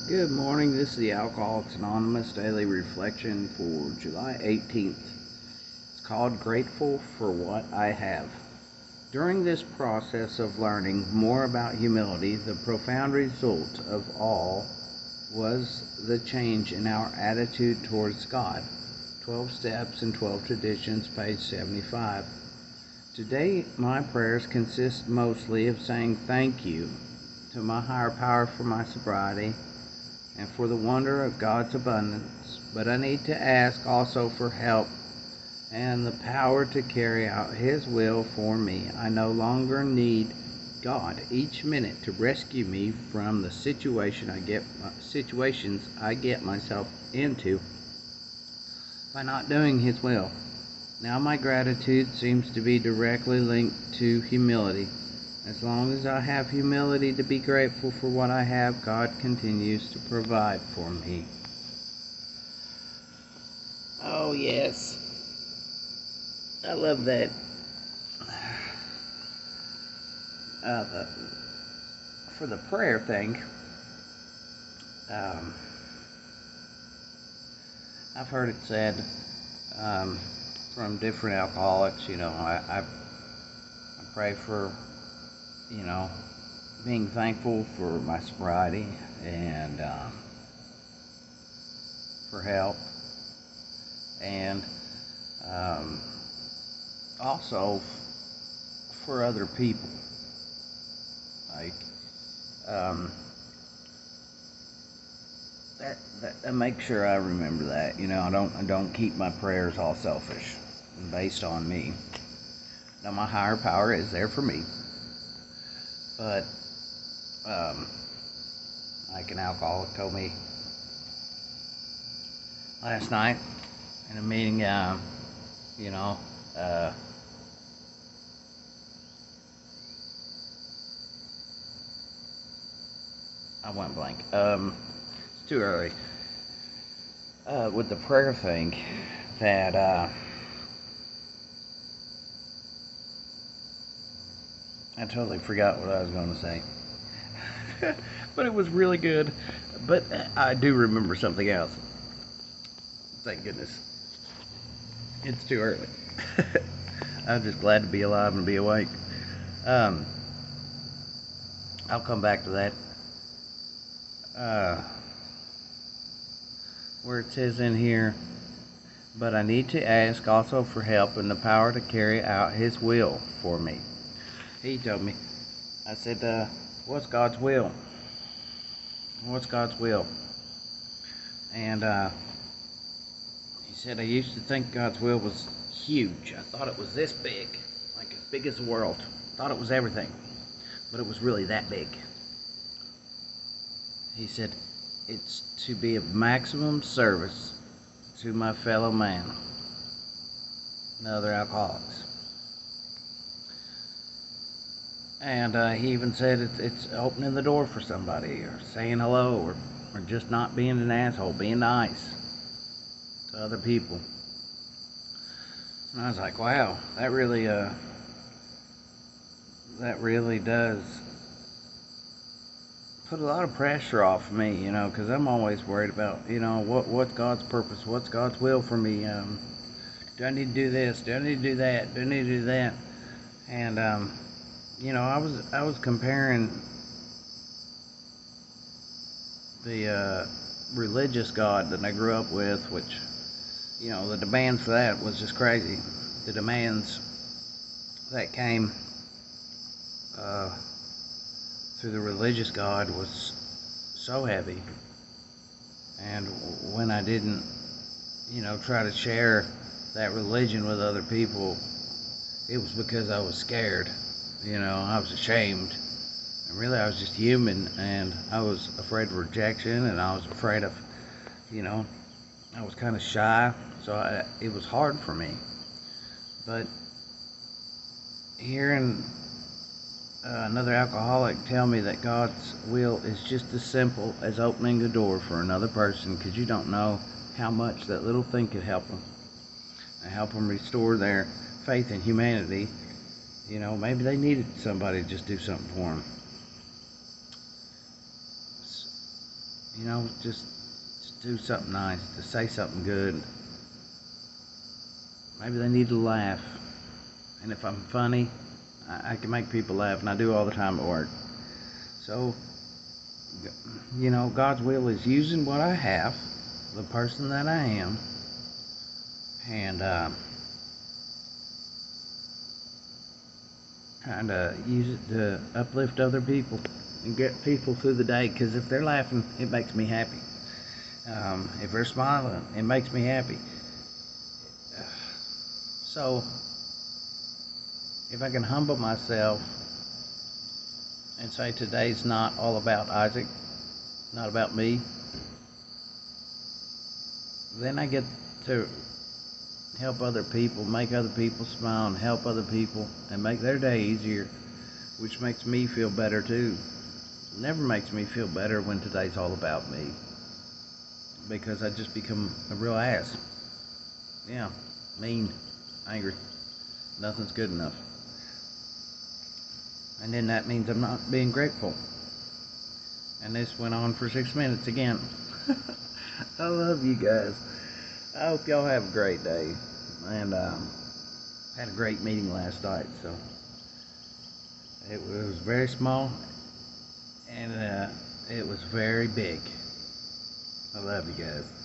Good morning. This is the Alcoholics Anonymous Daily Reflection for July 18th. It's called Grateful for What I Have. During this process of learning more about humility, the profound result of all was the change in our attitude towards God. 12 Steps and 12 Traditions, page 75. Today, my prayers consist mostly of saying thank you to my higher power for my sobriety and for the wonder of God's abundance, but I need to ask also for help and the power to carry out His will for me. I no longer need God each minute to rescue me from the situations I get myself into by not doing His will. Now my gratitude seems to be directly linked to humility. As long as I have humility to be grateful for what I have, God continues to provide for me. Oh, yes. I love that. For the prayer thing, I've heard it said from different alcoholics, I pray for, being thankful for my sobriety and for help, and also for other people. Like that make sure I remember that. I don't keep my prayers all selfish and based on me. Now my higher power is there for me, but like an alcoholic told me last night in a meeting, I went blank. It's too early. With the prayer thing, that I totally forgot what I was going to say. But it was really good. But I do remember something else. Thank goodness. It's too early. I'm just glad to be alive and be awake. I'll come back to that. Where it says in here, but I need to ask also for help and the power to carry out His will for me. He told me, I said, what's God's will? What's God's will? And he said, I used to think God's will was huge. I thought it was this big, like as big as the world. I thought it was everything, but it was really that big. He said, it's to be of maximum service to my fellow man and other alcoholics. And he even said it's opening the door for somebody, or saying hello, or just not being an asshole, being nice to other people. And I was like, wow, that really does put a lot of pressure off me, because I'm always worried about, what's God's purpose, what's God's will for me. Do I need to do this? Do I need to do that? Do I need to do that? And I was comparing the religious God that I grew up with, which, the demands for that was just crazy. The demands that came through the religious God was so heavy. And when I didn't, try to share that religion with other people, it was because I was scared. I was ashamed. And really, I was just human, and I was afraid of rejection, and I was afraid of, I was kind of shy, so it was hard for me. But hearing another alcoholic tell me that God's will is just as simple as opening the door for another person, because you don't know how much that little thing could help them, and help them restore their faith in humanity. Maybe they needed somebody to just do something for them. just do something nice, to say something good. Maybe they need to laugh. And if I'm funny, I can make people laugh, and I do all the time at work. So, God's will is using what I have, the person that I am, and trying to use it to uplift other people and get people through the day. Because if they're laughing, it makes me happy. If they're smiling, it makes me happy. So, if I can humble myself and say today's not all about Isaac, not about me, then I get to help other people, make other people smile, and help other people, and make their day easier, which makes me feel better too. It never makes me feel better when today's all about me, because I just become a real ass. Yeah, mean, angry. Nothing's good enough. And then that means I'm not being grateful. And this went on for 6 minutes again. I love you guys. I hope y'all have a great day. And had a great meeting last night. So it was very small, and it was very big. I love you guys.